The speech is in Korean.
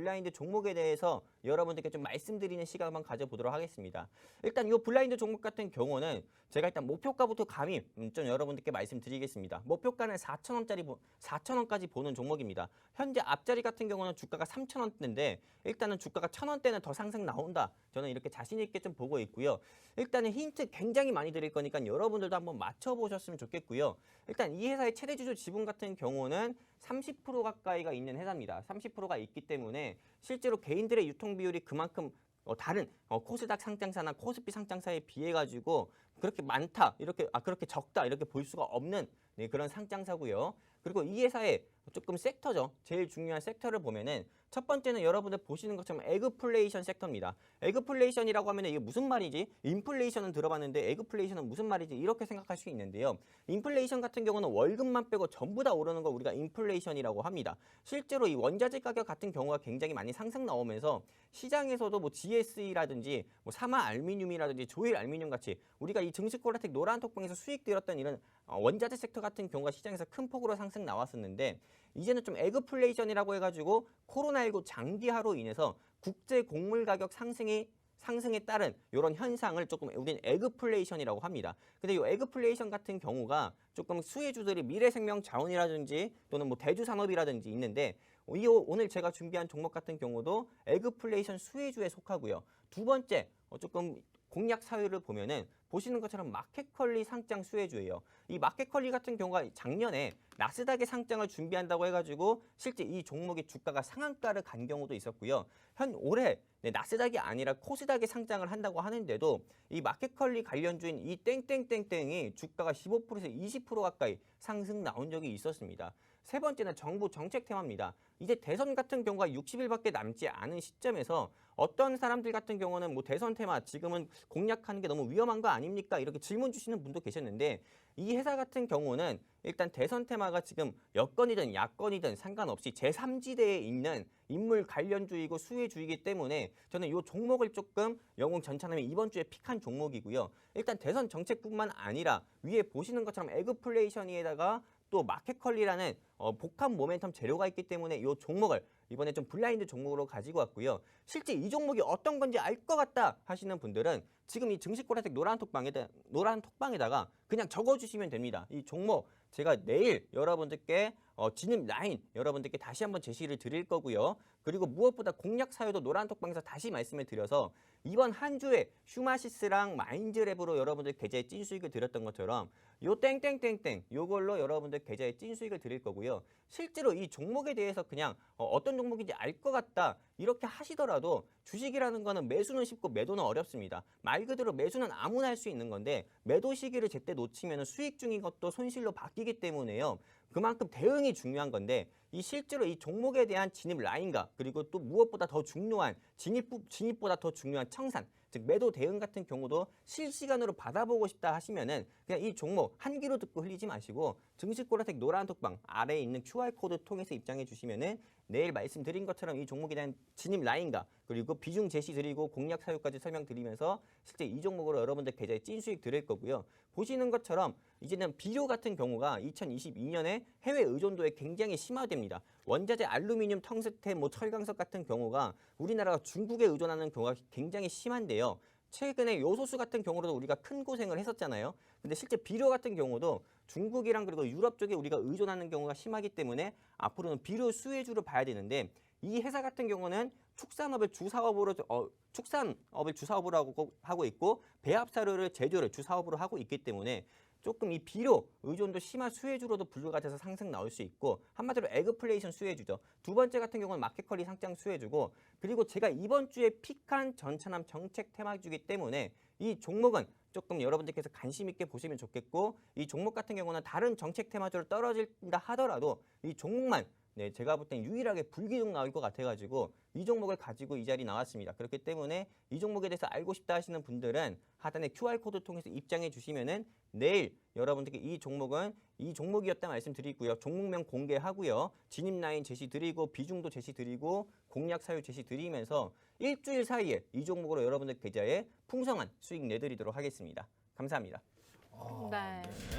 블라인드 종목에 대해서 여러분들께 좀 말씀드리는 시간 한번 가져보도록 하겠습니다. 일단 이 블라인드 종목 같은 경우는 제가 일단 목표가부터 감히 좀 여러분들께 말씀드리겠습니다. 목표가는 4,000원까지 보는 종목입니다. 현재 앞자리 같은 경우는 주가가 3,000원대인데 일단은 주가가 1,000원대는 더 상승 나온다. 저는 이렇게 자신 있게 좀 보고 있고요. 일단은 힌트 굉장히 많이 드릴 거니까 여러분들도 한번 맞춰보셨으면 좋겠고요. 일단 이 회사의 최대 주주 지분 같은 경우는 30% 가까이가 있는 회사입니다. 30%가 있기 때문에 실제로 개인들의 유통 비율이 그만큼 다른 코스닥 상장사나 코스피 상장사에 비해 가지고 그렇게 많다 이렇게 그렇게 적다 이렇게 볼 수가 없는 그런 상장사고요. 그리고 이 회사의 조금 섹터죠. 제일 중요한 섹터를 보면은 첫 번째는 여러분들 보시는 것처럼 에그플레이션 섹터입니다. 에그플레이션이라고 하면 이게 무슨 말이지? 인플레이션은 들어봤는데 에그플레이션은 무슨 말이지? 이렇게 생각할 수 있는데요. 인플레이션 같은 경우는 월급만 빼고 전부 다 오르는 거 우리가 인플레이션이라고 합니다. 실제로 이 원자재 가격 같은 경우가 굉장히 많이 상승 나오면서 시장에서도 뭐 GS라든지 뭐 사마 알루미늄이라든지 조일 알루미늄 같이 우리가 이 증시코라텍 노란톡방에서 수익 들었던 이런 원자재 섹터 같은 경우가 시장에서 큰 폭으로 상승 나왔었는데 이제는 좀 에그플레이션이라고 해가지고 코로나19 장기화로 인해서 국제 곡물 가격 상승에 따른 이런 현상을 조금 우리는 에그플레이션이라고 합니다. 근데 이 에그플레이션 같은 경우가 조금 수혜주들이 미래생명자원이라든지 또는 뭐 대주산업이라든지 있는데 오늘 제가 준비한 종목 같은 경우도 에그플레이션 수혜주에 속하고요. 두 번째 조금 공략 사유를 보면은 보시는 것처럼 마켓컬리 상장 수혜주예요. 이 마켓컬리 같은 경우가 작년에 나스닥의 상장을 준비한다고 해가지고 실제 이 종목의 주가가 상한가를 간 경우도 있었고요. 올해 나스닥이 아니라 코스닥에 상장을 한다고 하는데도 이 마켓컬리 관련주인 이 땡땡땡땡이 주가가 15%에서 20% 가까이 상승 나온 적이 있었습니다. 세 번째는 정부 정책 테마입니다. 이제 대선 같은 경우가 60일밖에 남지 않은 시점에서 어떤 사람들 같은 경우는 뭐 대선 테마 지금은 공략하는 게 너무 위험한 거 아닙니까? 이렇게 질문 주시는 분도 계셨는데 이 회사 같은 경우는 일단 대선 테마가 지금 여건이든 야건이든 상관없이 제3지대에 있는 인물 관련주이고 수혜주이기 때문에 저는 이 종목을 조금 영웅 전차남이 이번 주에 픽한 종목이고요. 일단 대선 정책뿐만 아니라 위에 보시는 것처럼 에그플레이션에다가 또 마켓컬리라는 복합 모멘텀 재료가 있기 때문에 이 종목을 이번에 좀 블라인드 종목으로 가지고 왔고요. 실제 이 종목이 어떤 건지 알 것 같다 하시는 분들은 지금 이 증시코라텍 노란 톡방에다가 그냥 적어주시면 됩니다. 이 종목 제가 내일 여러분들께 진입 라인 여러분들께 다시 한번 제시를 드릴 거고요. 그리고 무엇보다 공략 사유도 노란 톡방에서 다시 말씀을 드려서 이번 한 주에 휴마시스랑 마인드랩으로 여러분들 계좌에 찐 수익을 드렸던 것처럼 요 땡땡땡땡 요걸로 여러분들 계좌에 찐 수익을 드릴 거고요. 실제로 이 종목에 대해서 그냥 어떤 종목인지 알 것 같다 이렇게 하시더라도 주식이라는 거는 매수는 쉽고 매도는 어렵습니다. 말 그대로 매수는 아무나 할 수 있는 건데 매도 시기를 제때 놓치면 수익 중인 것도 손실로 바뀌기 때문에요. 그만큼 대응이 중요한 건데 이 실제로 이 종목에 대한 진입 라인과 그리고 또 무엇보다 더 중요한 진입보다 더 중요한 청산 즉 매도 대응 같은 경우도 실시간으로 받아보고 싶다 하시면은 그냥 이 종목 한 귀로 듣고 흘리지 마시고 증시코라텍 노란 톡방 아래에 있는 QR코드 통해서 입장해 주시면은 내일 말씀드린 것처럼 이 종목에 대한 진입 라인과 그리고 비중 제시 드리고 공략 사유까지 설명드리면서 실제 이 종목으로 여러분들 계좌에 찐 수익 드릴 거고요. 보시는 것처럼 이제는 비료 같은 경우가 2022년에 해외 의존도에 굉장히 심화됩니다. 원자재 알루미늄, 텅스텐, 뭐 철강석 같은 경우가 우리나라가 중국에 의존하는 경우가 굉장히 심한데요. 최근에 요소수 같은 경우로도 우리가 큰 고생을 했었잖아요. 근데 실제 비료 같은 경우도 중국이랑 그리고 유럽 쪽에 우리가 의존하는 경우가 심하기 때문에 앞으로는 비료 수혜주를 봐야 되는데 이 회사 같은 경우는 축산업을 주사업으로 하고 있고 배합사료를 제조를 주사업으로 하고 있기 때문에 조금 이 비료 의존도 심한 수혜주로도 분류가 돼서 상승 나올 수 있고 한마디로 에그플레이션 수혜주죠. 두 번째 같은 경우는 마켓컬리 상장 수혜주고 그리고 제가 이번 주에 픽한 전차남 정책 테마주기 때문에 이 종목은 조금 여러분들께서 관심 있게 보시면 좋겠고 이 종목 같은 경우는 다른 정책 테마주로 떨어진다 하더라도 이 종목만 제가 볼 땐 유일하게 불기둥 나올 것 같아가지고 이 종목을 가지고 이 자리 나왔습니다. 그렇기 때문에 이 종목에 대해서 알고 싶다 하시는 분들은 하단에 QR코드 통해서 입장해 주시면은 내일 여러분들께 이 종목은 이 종목이었다 말씀드리고요. 종목명 공개하고요. 진입 라인 제시 드리고 비중도 제시 드리고 공략 사유 제시 드리면서 일주일 사이에 이 종목으로 여러분들 계좌에 풍성한 수익 내드리도록 하겠습니다. 감사합니다. 네.